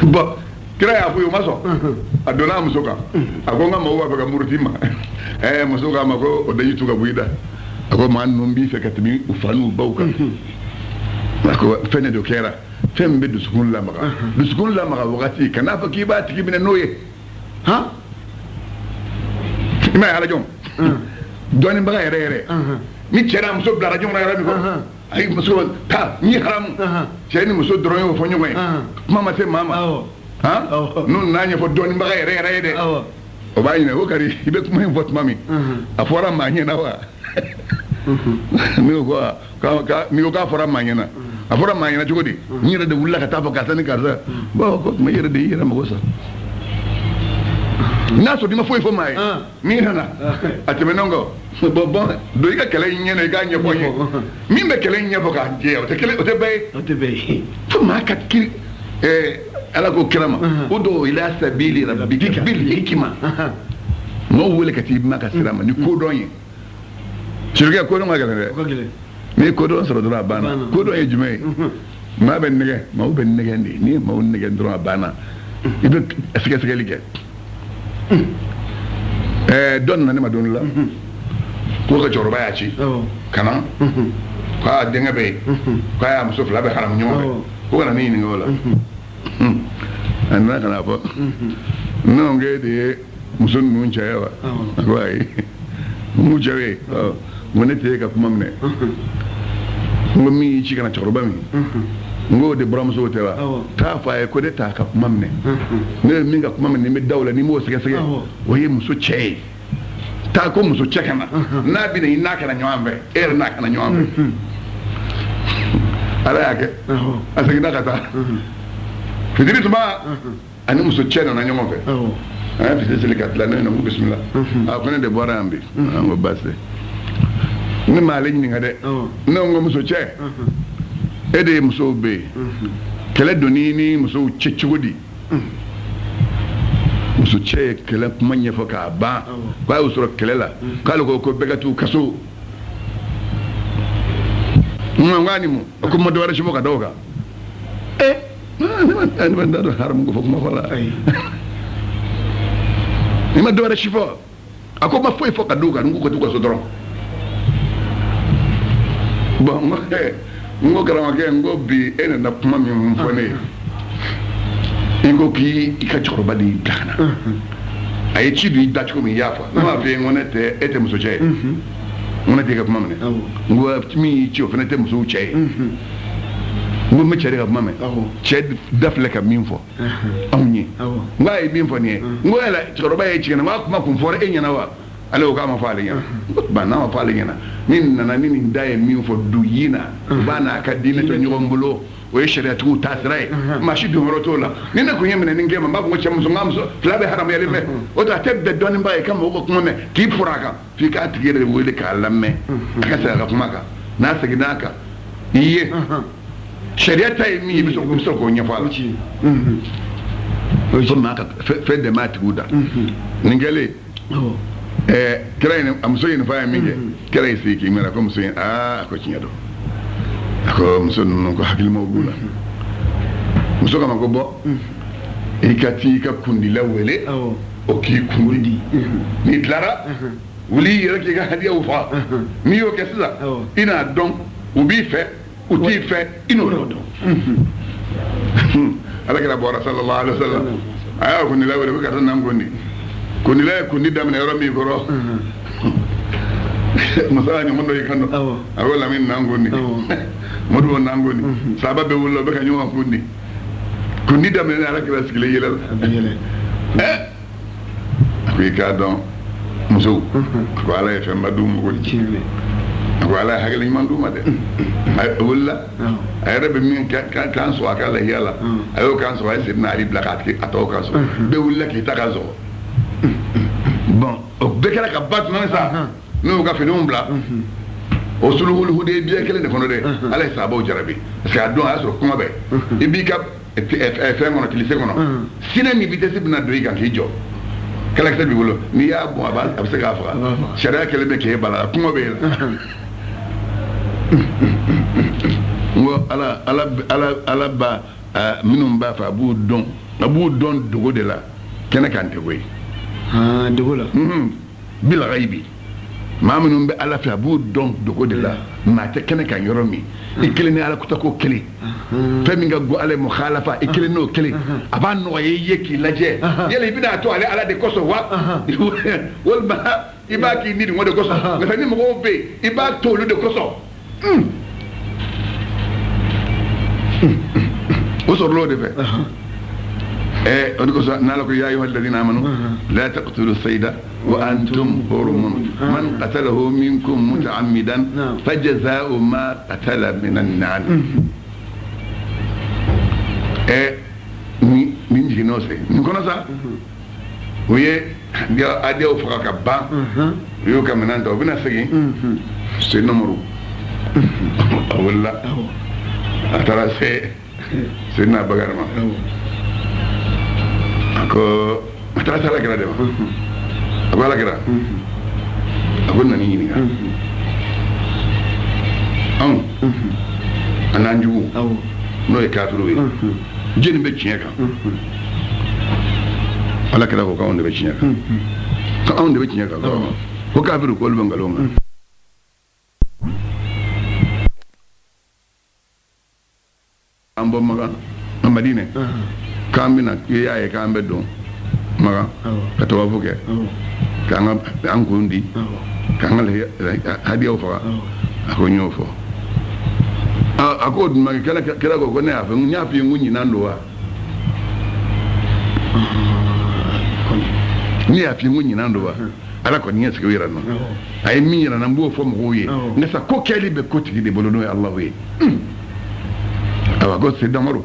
bon kira y'a fɔ o ma sɔn a donna a muso kan a ko n ka mɔgɔw b'a fɛ ka muruti ma muso k'a ma ko o daji tu ka bɔ i da a ko maa ninnu b'i fɛ ka tɛmɛ u fa n'u baw kan a ko fɛn de do kɛra fɛn min bɛ dusukun lamaga dusukun lamaga wagati ka n'a fɔ k'i b'a tigi minɛ n'o ye han i m'a ye alajɔn dɔɔninbaga yɛrɛ yɛrɛ ni cɛ n'a muso bilara ɲɔgɔn na yɔrɔ min fɔ ayi muso ta ni haramu cɛ ni muso dɔrɔn y'o fɔ ɲɔgɔn ye kuma ma se maa ma han n'u nana ɲɛfɔ dɔɔninbaga yɛrɛ yɛrɛ ye dɛ o b'a ɲininka ko kari i bɛ kuma in fɔ tuma min a fɔra maa ɲɛna wa n'i ko k'a fɔra maa ɲɛna a fɔra maa ɲɛna cogo di n yɛrɛ de wulila ka taa fɔ karisa ni karisa bon ko tuma i yɛrɛ de y'i yɛrɛ mago sa n'a sɔrɔ i ma foyi fɔ maa ye min nana a tɛmɛnen kɔ bon don i ka kɛlɛ in ɲɛna i k'a ɲɛfɔ n ye min bɛ kɛlɛ in ɲɛfɔ k'a jɛya o tɛ bɛɛ ye fo maa ka kiri ala ko kira ma o do ila sabili rabbika bil hikma mo wele ka ti ma ka sira ma ni ko don ye shirke ko don ma gele ni ko don soro dora bana ko don ye jume ma ben nege ma o ben nege ni ma o nege dora bana ibe efike lige don na ne ma don la ko ka joroba ya ci kana ka denga be ka ya muso fla be haram nyoma ko na ni ngola anna kana fɔ non nge de muso ninnu caya wa a ko ayi mu cɛ mun ne tɛ ka kuma minɛ n ko min y'i ci kana cɛkɔrɔba min n ko de buramuso tɛ wa k'a fɔ a ye ko ne t'a ka kuma minɛ ne ye min ka kuma minɛ ni bɛ daw la ni m'o sɛgɛsɛgɛ o ye muso cɛ ye taa ko muso cɛ ka na n'a bɛ na i n'a kana ɲɔgɔn fɛ e yɛrɛ n'a kana ɲɔgɔn fɛ ala y'a kɛ a seginna ka taa fitiri tuma ani muso cɛ nana ɲɔgɔn fɛ a ye fitiri seli ka tila ne nana ko bisimila a ko ne de bɔra yan bi an ko baasi tɛ ne m'ale ɲininka dɛ ne ko n ko muso cɛ e de ye musow bɛ yen kɛlɛ donni ni musow cɛ cogo di muso cɛ ye kɛlɛ kuma ɲɛfɔ k'a ban k'a y'o sɔrɔ kɛlɛ la k'ale ko bɛɛ ka t'u kaso n ko a ni mun a ko n ma dɔ wɛrɛ si fɔ ka da o kan ne ma da dɔn haramu ko fɔ kuma fɔ la ne ma dɔ wɛrɛ si fɔ a ko n ma foyi fɔ ka da o kan n ko ka t'u kaso dɔrɔn bon n ko karamɔgɔkɛ n ko bi e nana kuma min fɔ ne ye i ko k'i ka cɛkɔrɔba de y'i bila ka na a ye ci don i da cogo min i y'a fɔ ne m'a fɔ e ko ne tɛ e tɛ muso cɛ ye n ko ne tɛ ka kuma minɛ n ko min y'i ci o fana tɛ musow cɛ ye n ko n bɛ cɛ de ka kuma mɛn cɛ da filɛ ka min fɔ anw ye n ko a ye min fɔ nin ye n ko yala cɛkɔrɔba ye ci kɛ n ko a kuma kun fɔra e ɲɛna wa ale ko k'a ma fɔ ale ɲɛna n ko ba n'a ma fɔ ale ɲɛna ni nana ni nin da ye min fɔ du yi na u b'a n'a ka diinɛ to ɲɔgɔn bolo o ye sariatigiw ta sira ye maa si don yɔrɔ t'o la ni ne kun ye minɛ ni kɛ ma n b'a fɔ ko cɛ muso n ka muso fila bɛ haramuyali fɛ o tɛ a tɛ bɛn dɔɔninba ye ka mɔgɔw ka kuma mɛn k'i fura a kan f'i k'a tigi yɛrɛ de wele k'a lamɛn a ka segin a ka kuma kan n'a seginna a kan i ye sariya ta ye min ye i bɛ sɔrɔ k'o ɲɛfɔ a la fo maa ka fɛn dɛmɛ a tigiw da nin kɛlen kira in a muso in fa ye min kɛ kira y'i sigi k'i mɛn ko muso in a ko tiɲɛ don a ko muso ninnu ko hakilimaw b'u la muso kama ko bɔ i ka t'i ka kundila wele o k'i kundi n'i tilara wuli i yɛrɛ k'i ka hadiyaw fa n'i y'o kɛ sisan i n'a dɔn u b'i fɛ u t'i fɛ i n'o dɔn alakira bɔra sallallahu alaihi wa sallam a y'a kundila wele ko ka taa n'an kundi kundila ye kundi daminɛ yɔrɔ min kɔrɔ muso y'a ɲɔgɔn dɔ y'i kan dɔ a ko lamini n'an kundi mɔdu bɔ n'an kundi sahaba bɛɛ wulila o bɛ ka ɲɔgɔn kundi kundi daminɛ alakira sigilen yɛlɛ la a ko i k'a dɔn musow a ko ala ye fɛnba d'u ma a ko ala ye hakili ɲuman d'u ma dɛ a wulila a yɛrɛ bɛ min kan sɔgɔ a ka lahiya la a y'o kan sɔgɔ a ye Sidina Ali bila k'a tigi a tɔw kan sɔgɔ bɛɛ wulila k'i ta kan sɔgɔ bon o bɛɛ kɛra ka ba tuma min sa n'u y'u ka finiw bila o sulhul Hudaybiya kelen de kɔnɔ dɛ ala ye sahabaw jarabi parce que a don a y'a sɔrɔ kuma bɛ i b'i ka fɛn kɔnɔ kilise kɔnɔ sinɛ ni vitesse bɛna don i kan k'i jɔ kalakisɛ b'i bolo n'i y'a bɔn a bɛ se k'a faga sariya kelen bɛ k'e bala kuma bɛ yen n ko ala ba minnu b'a fɛ a b'u dɔn dogo de la kɛnɛ kan tɛ koyi dogo la bil ghaibi maa minnu bɛ ala fɛ a b'u dɔn dogo de la maa tɛ kɛnɛ kan yɔrɔ min i kelen ni ala kuta ko kelen fɛn min ka go ala mukhalafa i kelen n'o kelen a b'a nɔgɔya i ye k'i lajɛ yala i bɛna to ale ala de kosɔn wa walima i b'a k'i ni o de kosɔn nka ni mɔgɔw bɛ yen i b'a to olu de kosɔn o sɔrɔla o de fɛ o de kosɔn n'ala ko ya ayyuha alladhina amanu la taqtulu sayda wa antum hurumun man qatalahu minkum muta'ammidan fajaza'u ma qatala min an-na'am ni jigin'o se nin kɔnɔ sa o ye adiyaw faga ka ban o y'o ka minɛn ta o bɛna segin Seydina Umaru a wulila a taara se Seydina Abubakar ma a ko a taara se Alakira de ma a ko Alakira a ko nani ɲininka anw a n'an jugu n'o ye kafiriw ye jeni bɛ tiɲɛ kan Alakira ko k'anw de bɛ tiɲɛ kan k'anw de bɛ tiɲɛ kan ko kafiriw k'olu bɛ nkalon kan an bɔ Makan Madinɛ k'an bɛna i y'a ye k'an bɛ don Makan ka tawafu kɛ k'an ka an kun di k'an ka hadiyaw faga a ko n y'o fɔ a ko o dun kɛra ko ne y'a fɛ n y'a f'i ye n ko ɲinan don wa ne y'a f'i ye n ko ɲinan don wa ala kɔni ɲɛ sigi o yɛrɛ nɔ a ye min yɛrɛ na n b'o fɔ mɔgɔw ye nka sa ko kɛli bɛ ko tigi de bolo n'o ye Alahu ye a ko Seydina Umaru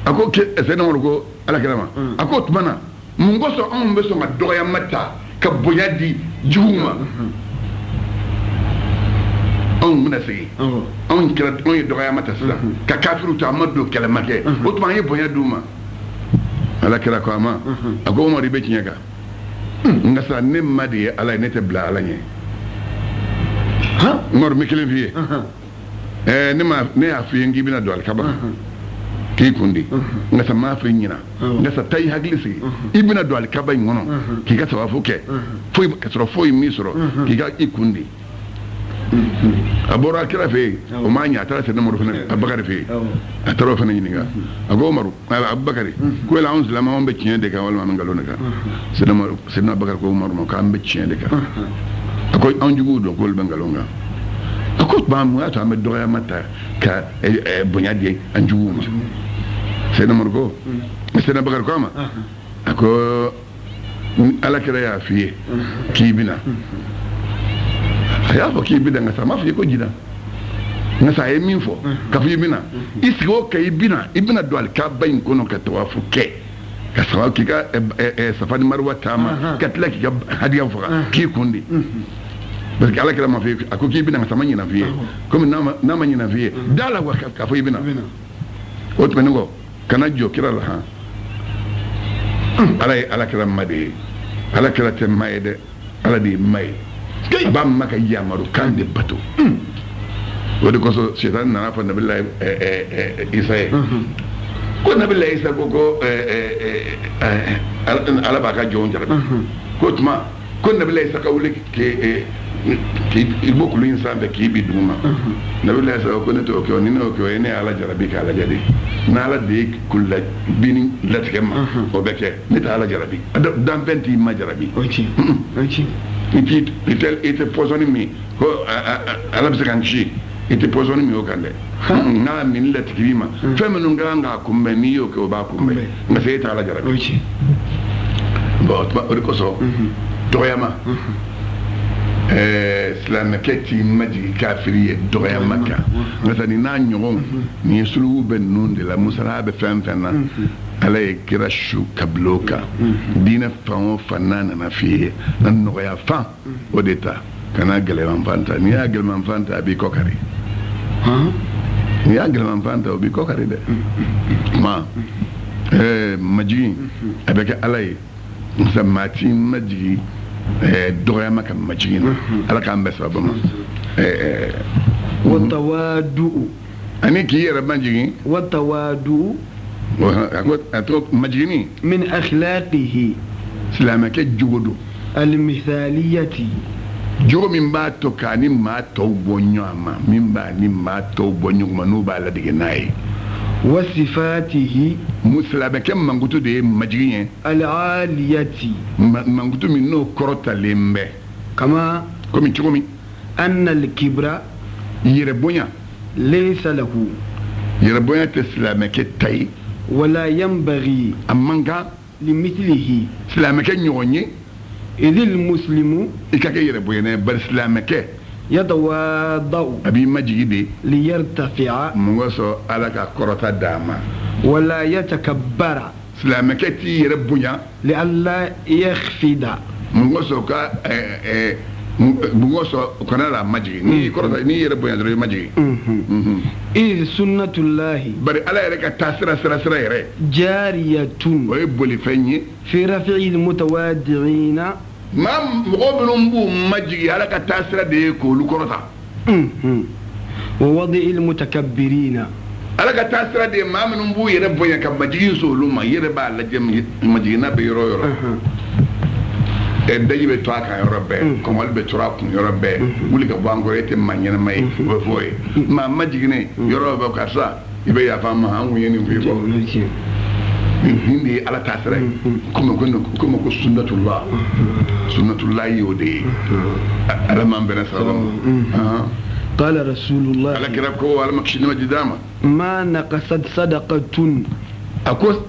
a ko Seydina Umaru ko Alakira ma a ko o tuma na mun kosɔn anw bɛ sɔn ka dɔgɔyama ta ka bonya di juguw ma anw bɛna segin anw ye dɔgɔyama ta sisan ka kafiriw ta an ma don kɛlɛma kɛ o tuma an ye bonya d'u ma Alakira ko a ma a ko Umaru i bɛ tiɲɛ kan nka sa ne ma de ye ala ye ne tɛ bila ala ɲɛ Umaru n bɛ kelen f'i ye ne y'a f'i ye k'i bɛna don alikaba k'i kun di nka sa m'a f'i ɲɛna nka sa taa i hakili sigi i bɛna don alikaba in kɔnɔ k'i ka tawafu kɛ ka sɔrɔ foyi min sɔrɔ k'i ka i kun di a bɔra Alakira fɛ yen o m'a ɲɛ a taara Seydina Umaru fana Abubakar fɛ yen a taara o fana ɲininka a ko Umaru Abubakar ko yala anw silamɛw bɛ tiɲɛ de kan walima an bɛ nkalon de kan Seydina Abubakar ko Umaru ma k'an bɛ tiɲɛ de kan a ko anw juguw don k'olu bɛ nkalon kan a ko tuma mun y'a to an bɛ dɔgɔyama ta ka bonya di an juguw ma Seydina Umaru ko Seydina Abubakar ko a ma a ko Alakira y'a f'i ye k'i bɛna a y'a fɔ k'i bɛna nka sa m'a fɔ i ko jina nka sa a ye min fɔ k'a fɔ i bɛna i sigi o kɛ i bɛna don alikaba in kɔnɔ ka tawafu kɛ ka sababu k'i ka Safa ni Maruwa taama ka tila k'i ka hadiya faga k'i kun di parce que Alakira m'a fɔ a ko k'i bɛna nka sa ma ɲina f'i ye komi n'a ma ɲina f'i ye da la k'a fɔ i bɛna o tuma ne kɔ kana jɔ kira la han ala ye Alakira ma de ye Alakira tɛ ma ye dɛ ala de ye ma ye a b'a ma ka yamaru kan de bato o de kosɔn sitani nana fɔ Nabila Isa ye ko Nabila Isa ko ala b'a ka jɔnw jarabi ko tuma ko Nabila Isa ka wuli k'i bɔ kulu in sanfɛ k'i bi duguma Nabila Isa ko ne t'o kɛ ni ne y'o kɛ ne ye ala jarabi k'a lajɛ de n'ala de ye kulu bin latigɛ ma o bɛ kɛ ne tɛ ala jarabi danfɛn t'i ma jarabi i tɛ pɔsɔni min ko ala bɛ se ka n ci i tɛ pɔsɔni min o kan dɛ n'a min latigɛ ma fɛn minnu kan k'a kunbɛn n'i y'o kɛ o b'a kunbɛn nka se e tɛ ala jarabi bon o de kosɔn dɔgɔyama silamɛkɛ t'i majigi kafiri ye dɔgɔyama kan nka sa nin n'a ɲɔgɔnw nin ye sulugu bɛ ninnu de la musala bɛ fɛn fɛn na ala ye kira su ka bila o kan diinɛ fan o fan n'a nana f'i ye na nɔgɔya fan o de ta kana gɛlɛman fan ta n'i y'a gɛlɛman fan ta a b'i kɔ kari n'i y'a gɛlɛman fan ta o b'i kɔ kari dɛ ma majigi a bɛ kɛ ala ye nka maa t'i majigi dɔgɔyama ka majigi na ala k'an bɛɛ sababu ma watawadu ani k'i yɛrɛ majigi watawadu majigini من أخلاقه silamɛkɛ jogo don المثالية jogo min b'a to k'a ni maa tɔw bɔ ɲɔgɔn ma min b'a ni maa tɔw bɔ ɲɔgɔn ma n'u b'a ladege n'a ye وصفاته silamɛkɛ mankutu de ye majigi ye العالية mankutu min n'o kɔrɔtalen bɛ كما komi cogo min أن الكبر yɛrɛ bonya ليس له yɛrɛ bonya tɛ silamɛkɛ ta ye ولا ينبغي a man kan لمثله silamɛkɛ ɲɔgɔn ye إذ المسلم i ka kɛ yɛrɛ bonyana bari silamɛkɛ يتواضع a b'i majigi de ليرتفع mun kosɔn ala ka kɔrɔta d'a ma ولا يتكبر silamɛkɛ t'i yɛrɛ bonya لئلا يخفض mun kosɔn ka mun kosɔn kana la majigi n'i kɔrɔta n'i yɛrɛ bonya dɔrɔn i majigi إذ سنة الله bari ala yɛrɛ ka taa sira yɛrɛ جارية o ye bolifɛn ye في رفع المتواضعين maa mɔgɔ minnu b'u majigi ala ka taa sira de ye k'olu kɔrɔta ووضع المتكبرين ala ka taa sira de ye maa minnu b'u yɛrɛ bonya ka majigi so olu ma i yɛrɛ b'a lajɛ majigina bɛ yɔrɔ o yɔrɔ daji bɛ to a kan yɔrɔ bɛɛ kɔngɔli bɛ to a kun yɔrɔ bɛɛ wuli ka bɔ an kɔrɔ e tɛ maa ɲɛnama ye o bɛ fɔ ye maa majiginen yɔrɔ bɛ karisa i bɛ yafa an ma an kun ye nin f'i bɔ nin de ye ala taa sira ye komi ko sunnatullah y'o de ye ala m'an bɛnɛ sababu ma قال رسول الله ala kira ko ala ma kisi ni ma di d'a ma ما نقصت صدقة a ko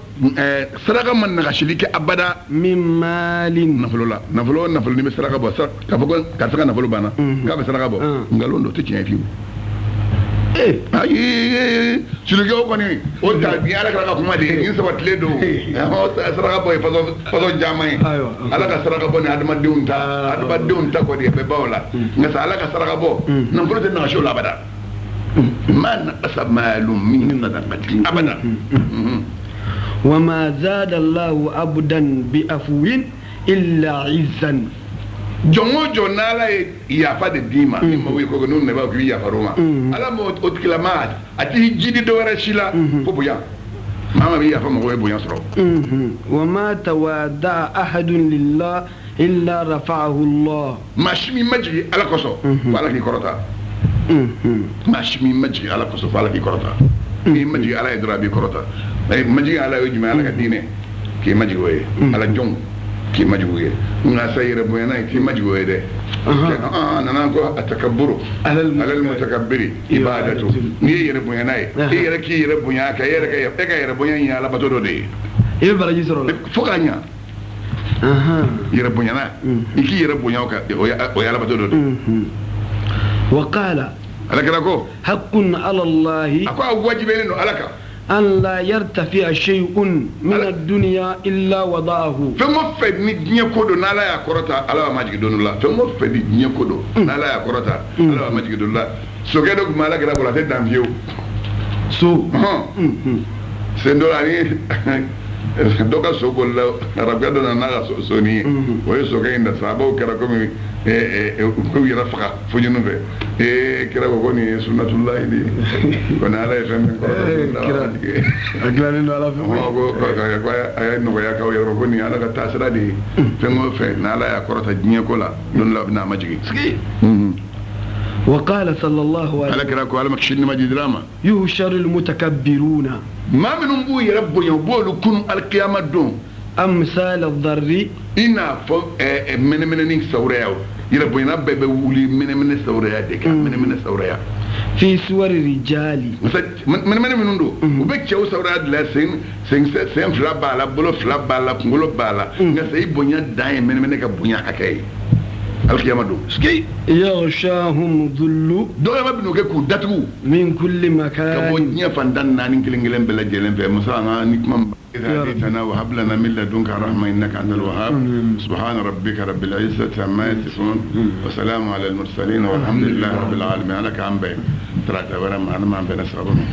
saraka ma nagasili kɛ abada من مال nafolo la nafolo ni bɛ saraka bɔ k'a fɔ ko karisa ka nafolo banna k'a bɛ saraka bɔ nkalon don o tɛ tiɲɛ fiyewu ayi silikɛw kɔni o ta bi ala ka kuma de ye nin sabatilen don saraka bɔ ye façon caman ye ala ka saraka bɔ ni adamadenw ta kɔni bɛɛ baw la nka sa ala ka saraka bɔ nafolo tɛ nagasi o la abada ma naqasa maalun min sadaqatin abada وما زاد الله عبدا بعفو إلا عزا jɔn o jɔn n'ala ye yafa de d'i ma ni maaw ye ko n'u nana k'i yafa o ma ala m'o tigilama a t'i jidi dɔ wɛrɛ si la fo bonya maa ma b'i yafa mɔgɔw ye bonya sɔrɔ وما تواضع أحد لله إلا رفعه الله maa si min ma jigin ala kosɔn fo ala k'i kɔrɔta maa si min ma jigin ala kosɔn fo ala k'i kɔrɔta n'i ma jigin ala ye dɔrɔn a b'i kɔrɔta ma jigin ala ye jumɛn ala ka diinɛ k'i ma jigin o ye ala jɔnw k'i ma jigin o ye nka sa yɛrɛ bonyana ye k'i ma jigin o ye dɛ nana ko a takabburu alal mutakabbiri ibadatu n'i ye yɛrɛ bonyana ye e yɛrɛ k'i yɛrɛ bonya ka e ka yɛrɛ bonya in ye alabato dɔ de ye i bɛ baraji sɔrɔ la fo k'a ɲa yɛrɛ bonyana i k'i yɛrɛ bonya o ye alabato dɔ de ye وقال ala kɛra ko حق على الله a ko a wajibiyalen don ala kan أن لا يرتفع شيء من الدنيا إلا وضعه fɛn o fɛn ni diɲɛ ko don n'ala y'a kɔrɔta ala b'a majigin don dɔ la fɛn o fɛn ni diɲɛ ko don n'ala y'a kɔrɔta ala b'a majigin don dɔ la sokɛ dɔ tun bɛ ala kɛra bolo a tɛ dan fiyewu so sen dɔ la ani dɔ ka so bolila arabuya dɔ nana n'a ka soni ye o ye sokɛ in da sababu kɛra komi k'u yɛrɛ faga fo ɲinnu fɛ kira ko nin ye sunnatullahi de ye ko ni ala ye fɛn min kɔrɔta a dilannen don ala fɛ ko a ye nɔgɔya k'aw yɛrɛ ma ko nin ye ala ka taasira de ye fɛn o fɛn n'ala y'a kɔrɔta diɲɛ ko la don la a bɛ n'a majigin وقال صلى الله عليه ala kira ko ala ma kisi ni ma di dira ma يهشر المتكبرون maa minnu b'u yɛrɛ bonya u b'olu kunu alikiyama don أمثال الذر i n'a fɔ mɛnɛmɛnɛni sawuraya yɛrɛ bonyana bɛɛ bɛ wuli mɛnɛmɛnɛ sawuraya de kan mɛnɛmɛnɛ sawuraya في صور الرجال mɛnɛmɛnɛ minnu don u bɛ cɛw sawuraya de la sen fila b'a la bolo fila b'a la kunkolo b'a la nka sa i bonya dan ye mɛnɛmɛnɛ ka bonya hakɛ ye alikiyama don يغشاهم ذل dɔgɔyama bɛ n'o kɛ k'u datugu من كل ka bɔ مكان diɲɛ fantan naani kelen kelen bɛɛ lajɛlen fɛ musa an ka ni kuma هديتنا وهب لنا من لدنك رحمة إنك أنت الوهاب سبحان ربك رب العزة عما يصفون وسلام على المرسلين والحمد لله رب العالمين أنا كعم بين ترى تبرم أنا ما بين أسرابهم